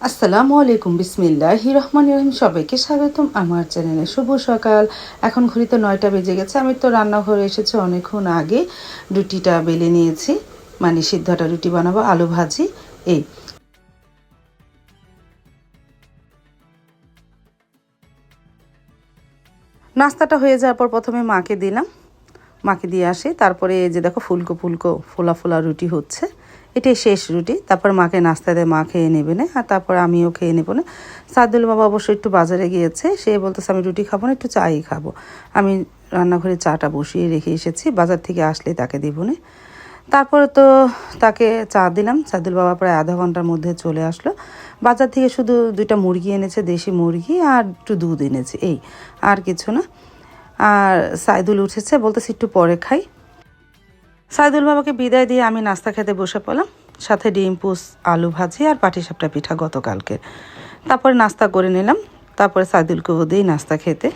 আসসালামু আলাইকুম, বিসমিল্লাহির রহমানির রহিম। সবাইকে স্বাগতম আমার চ্যানেলে। শুভ সকাল। এখন ঘড়িতে 9টা বেজে গেছে। আমি তো রান্নাঘরে এসেছি অনেকক্ষণ আগে। রুটিটা বেলে নিয়েছি, মানে সিদ্ধটা রুটি বানাবো, আলু ভাজি। এই নাস্তাটা হয়ে যাওয়ার পর প্রথমে মাকে দিলাম, মাকে দিয়ে আসি। তারপরে এই যে দেখো ফুলকো ফুলকো ফোলা ফোলা রুটি হচ্ছে, এটাই শেষ রুটি। তারপর মাকে নাস্তা দেয়, মা খেয়ে নেবে না, আর তারপর আমিও খেয়ে নেবো না। সাদুল বাবা অবশ্য একটু বাজারে গিয়েছে, সে বলতেছে আমি রুটি খাবো না, একটু চাই খাবো। আমি রান্নাঘরে চাটা বসিয়ে রেখে এসেছি, বাজার থেকে আসলে তাকে দেবো না। তারপরে তো তাকে চা দিলাম। সাদুল বাবা প্রায় আধা ঘন্টার মধ্যে চলে আসলো। বাজার থেকে শুধু 2টা মুরগি এনেছে, দেশি মুরগি, আর একটু দুধ এনেছে, এই আর কিছু না। আর সাইদুল উঠেছে, বলতেছে একটু পরে খাই। সাইদুল বাবাকে বিদায় দিয়ে আমি নাস্তা খেতে বসে পড়লাম, সাথে ডিম পোস, আলু ভাজি আর পাটিসাপটা পিঠা গতকালকে। তারপরে নাস্তা করে নিলাম, তারপরে সাইদুলকেও দিই নাস্তা খেতে।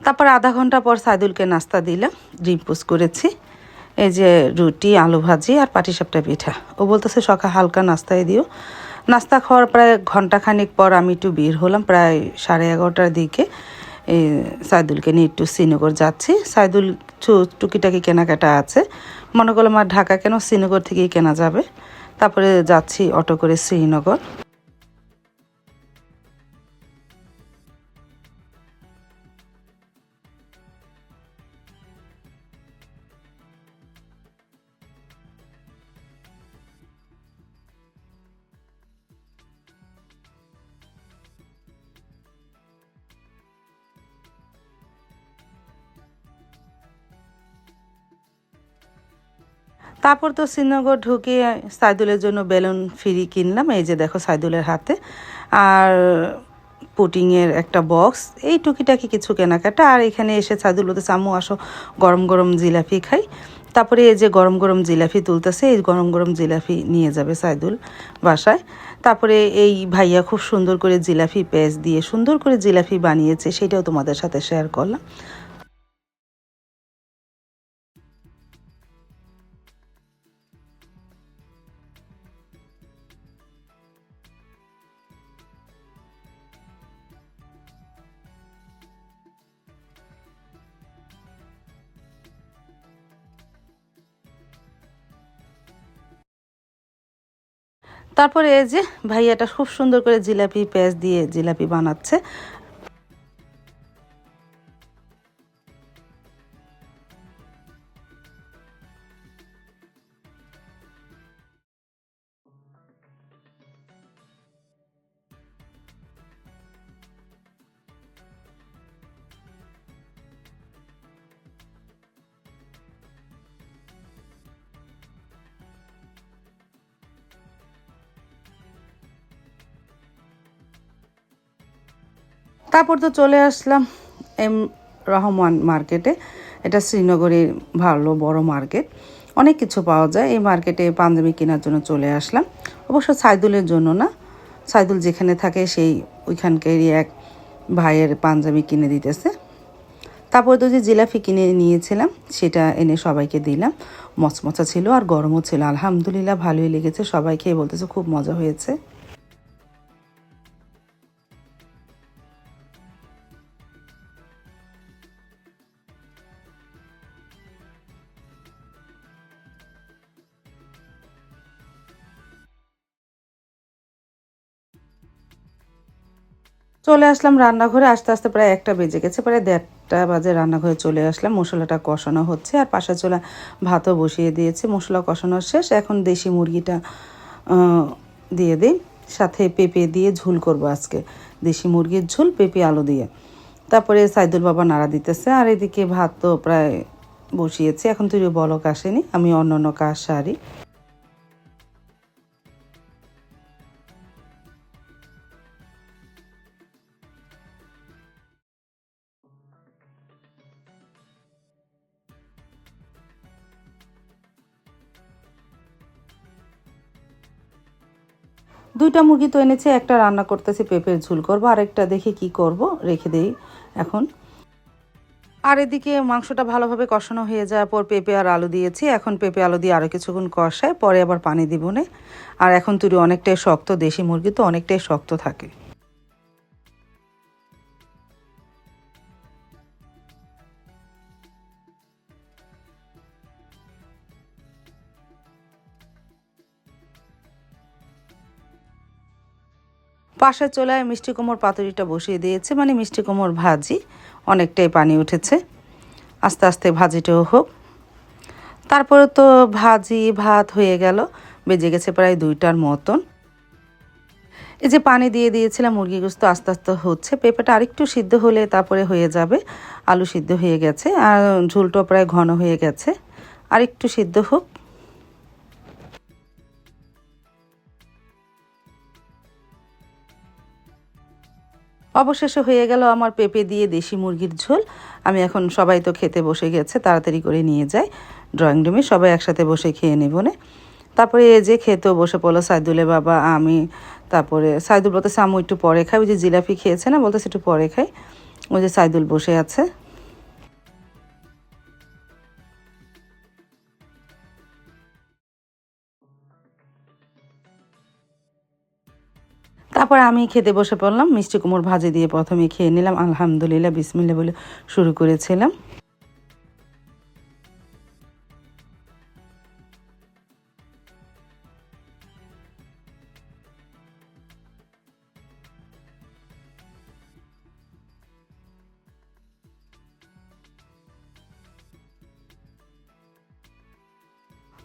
তারপর আধা ঘন্টা পর সাইদুলকে নাস্তা দিলাম, ডিম পোস করেছি, এই যে রুটি, আলু ভাজি আর পাটিসাপটা পিঠা। ও বলতেছে সকাল হালকা নাস্তায় দিও। নাস্তা খাওয়ার প্রায় ঘন্টাখানিক পর আমি একটু বের হলাম, প্রায় 11:30টার দিকে। এই সাইদুলকে নিয়ে একটু শ্রীনগর যাচ্ছি। সাইদুল টুকিটাকি কেনাকাটা আছে, মনে করলাম আর ঢাকা কেন, শ্রীনগর থেকেই কেনা যাবে। তারপরে যাচ্ছি অটো করে শ্রীনগর। তারপর তো শ্রীনগর ঢুকে সাইদুলের জন্য বেলুন ফ্রি কিনলাম, এই যে দেখো সাইদুলের হাতে। আর পুটিংয়ের একটা বক্স, এই টুকিটাকি কিছু কেনাকাটা। আর এখানে এসে সাইদুল বলতেছে আম্মু আসো গরম গরম জিলাপি খাই। তারপরে এই যে গরম গরম জিলাপি তুলতেছে, এই গরম গরম জিলাপি নিয়ে যাবে সাইদুল বাসায়। তারপরে এই ভাইয়া খুব সুন্দর করে জিলাপি পেস্ট দিয়ে সুন্দর করে জিলাপি বানিয়েছে, সেটাও তোমাদের সাথে শেয়ার করলাম। তারপরে এই যে ভাইয়াটা খুব সুন্দর করে জিলাপি পেস্ট দিয়ে জিলাপি বানাচ্ছে। তারপর তো চলে আসলাম এম রহমান মার্কেটে। এটা শ্রীনগরের ভালো বড় মার্কেট, অনেক কিছু পাওয়া যায় এই মার্কেটে। পাঞ্জাবি কেনার জন্য চলে আসলাম, অবশ্য সাইদুলের জন্য না। সাইদুল যেখানে থাকে সেই ওইখানকারই এক ভাইয়ের পাঞ্জাবি কিনে দিতেছে। তারপর তো যে জিলাপি কিনে নিয়েছিলাম সেটা এনে সবাইকে দিলাম। মচমচা ছিল আর গরমও ছিল, আলহামদুলিল্লাহ ভালোই লেগেছে। সবাইকে বলতেছে খুব মজা হয়েছে। চলে আসলাম রান্নাঘরে, আস্তে আস্তে প্রায় 1টা বেজে গেছে, প্রায় 1:30টা বাজে রান্নাঘরে চলে আসলাম। মশলাটা কষানো হচ্ছে আর পাশে চুলা ভাতও বসিয়ে দিয়েছি। মশলা কষানো শেষ, এখন দেশি মুরগিটা দিয়ে দিই। সাথে পেঁপে দিয়ে ঝোল করবো আজকে, দেশি মুরগির ঝোল পেঁপে আলু দিয়ে। তারপরে সাইদুল বাবা নাড়া দিতেছে, আর এদিকে ভাত তো প্রায় বসিয়েছি, এখন তুই বলক আসেনি, আমি অন্য অন্য কাজ সারি। দুইটা মুরগি তো এনেছে, একটা রান্না করতেছি, পেঁপের ঝোল করবো, আরেকটা দেখি কি করব, রেখে দেই এখন। আর এদিকে মাংসটা ভালোভাবে কষানো হয়ে যাওয়ার পর পেঁপে আর আলু দিয়েছি। এখন পেঁপে আলু দিয়ে আরও কিছুক্ষণ কষায়, পরে আবার পানি দিব না। আর এখন তুই অনেকটাই শক্ত, দেশি মুরগি তো অনেকটাই শক্ত থাকে। পাশের চুলায় মিষ্টি কুমড়োর পাতুরিটা বসিয়ে দিয়েছে, মানে মিষ্টি কুমড়োর ভাজি। অনেকটাই পানি উঠেছে, আস্তে আস্তে ভাজিটাও হোক। তারপরে তো ভাজি ভাত হয়ে গেল, বেজে গেছে প্রায় 2টার মতন। এই যে পানি দিয়ে দিয়েছিলাম, মুরগি গোস্ত আস্তে আস্তে হচ্ছে। পেঁপেটা আরেকটু সিদ্ধ হলে তারপরে হয়ে যাবে। আলু সিদ্ধ হয়ে গেছে আর ঝোলটা প্রায় ঘন হয়ে গেছে, আরেকটু সিদ্ধ হোক। অবশেষে হয়ে গেল আমার পেঁপে দিয়ে দেশি মুরগির ঝোল। আমি এখন, সবাই তো খেতে বসে গেছে, তাড়াতাড়ি করে নিয়ে যাই ড্রয়িং রুমে, সবাই একসাথে বসে খেয়ে নেব না। তারপরে এই যে খেতেও বসে পড়লো সাইদুলের বাবা, আমি। তারপরে সাইদুল বলতেছে আম্মু একটু পরে খাই, ওই যে জিলাপি খেয়েছে না, বলতেছে একটু পরে খাই। ওই যে সাইদুল বসে আছে। তারপর আমি খেতে বসে পড়লাম, মিষ্টি কুমড়োর ভাজি দিয়ে প্রথমে খেয়ে নিলাম, আলহামদুলিল্লাহ বিসমিল্লাহ বলে শুরু করেছিলাম।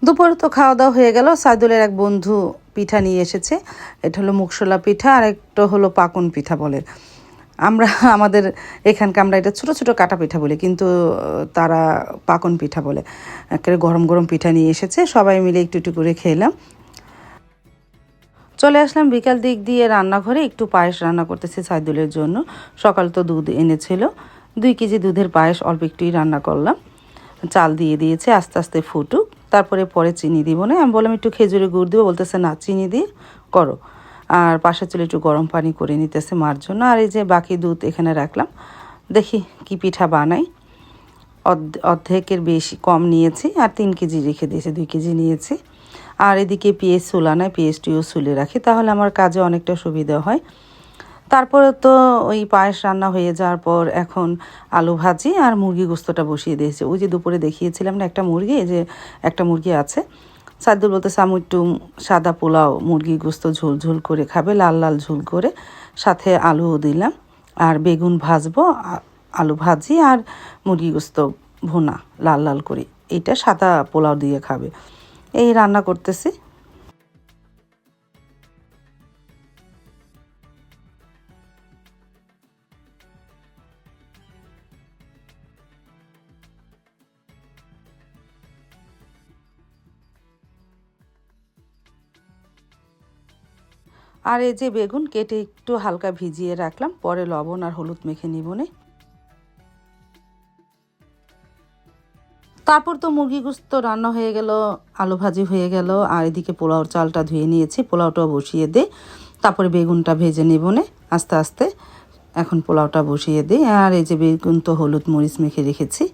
দুপুরে তো খাওয়া দাওয়া হয়ে গেল। সাইদুলের এক বন্ধু পিঠা নিয়ে এসেছে, এটা হলো মুগশোলা পিঠা, আর একটা হলো পাকন পিঠা বলে। আমরা আমাদের এখানকার আমরা এটা ছোট ছোট কাটা পিঠা বলি, কিন্তু তারা পাকন পিঠা বলে। একেবারে গরম গরম পিঠা নিয়ে এসেছে, সবাই মিলে একটু একটু করে খেলাম। চলে আসলাম বিকাল দিক দিয়ে রান্নাঘরে, একটু পায়েস রান্না করতেছি সাইদুলের জন্য। সকাল তো দুধ এনেছিল, 2 কেজি দুধের পায়েস অল্প একটুই রান্না করলাম। চাল দিয়ে দিয়েছে, আস্তে আস্তে ফুটুক, পরে চিনি দিব না। আমি বললাম একটু খেজুরের গুড় দিব, বলতেছে না চিনি দিয়ে করো। আর পাশের চুলে একটু গরম পানি করে নিতেছে মার জন্য। আর এই যে বাকি দুধ এখানে রাখলাম, দেখি কি পিঠা বানাই। অর্ধেকের বেশি কম নিয়েছি, আর 3 কেজি রেখে দিয়েছি, 2 কেজি নিয়েছি। আর এদিকে পেঁয়াজ চুলা নাই, পেঁয়াজটিও চুলে রাখি, তাহলে আমার কাজে অনেকটা সুবিধা হয়। তারপরে তো ওই পায়েস রান্না হয়ে যাওয়ার পর এখন আলু ভাজি আর মুরগি গোস্তটা বসিয়ে দিয়েছে। ওই যে দুপুরে দেখিয়েছিলাম না একটা মুরগি, এই যে একটা মুরগি আছে। সাইদুল বলতেছে আম্মু একটু সাদা পোলাও, মুরগি গোস্ত ঝোল ঝোল করে খাবে, লাল লাল ঝোল করে, সাথে আলুও দিলাম। আর বেগুন ভাজবো, আলু ভাজি আর মুরগি গোস্ত ভুনা লাল লাল করে, এইটা সাদা পোলাও দিয়ে খাবে। এই রান্না করতেছি। আর এই যে বেগুন কেটে একটু হালকা ভিজিয়ে রাখলাম, পরে লবণ আর হলুদ মেখে নিব নে। তারপর তো মুরগি গোস্ত রান্না হয়ে গেল, আলু ভাজি হয়ে গেল, আর এদিকে পোলাওর চালটা ধুয়ে নিয়েছি, পোলাওটাও বসিয়ে দে। তারপরে বেগুনটা ভেজে নেব নে আস্তে আস্তে। এখন পোলাওটা বসিয়ে দিই। আর এই যে বেগুন তো হলুদ মরিচ মেখে রেখেছি।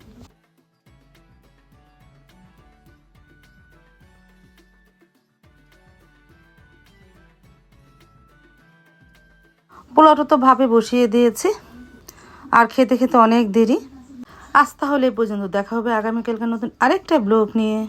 পোলাওটা তো ভাপে বসিয়ে দিয়েছি, আর খেতে খেতে অনেক দেরি। আজ তাহলে এই পর্যন্ত, দেখা হবে আগামীকালকে নতুন আরেকটা ব্লগ নিয়ে।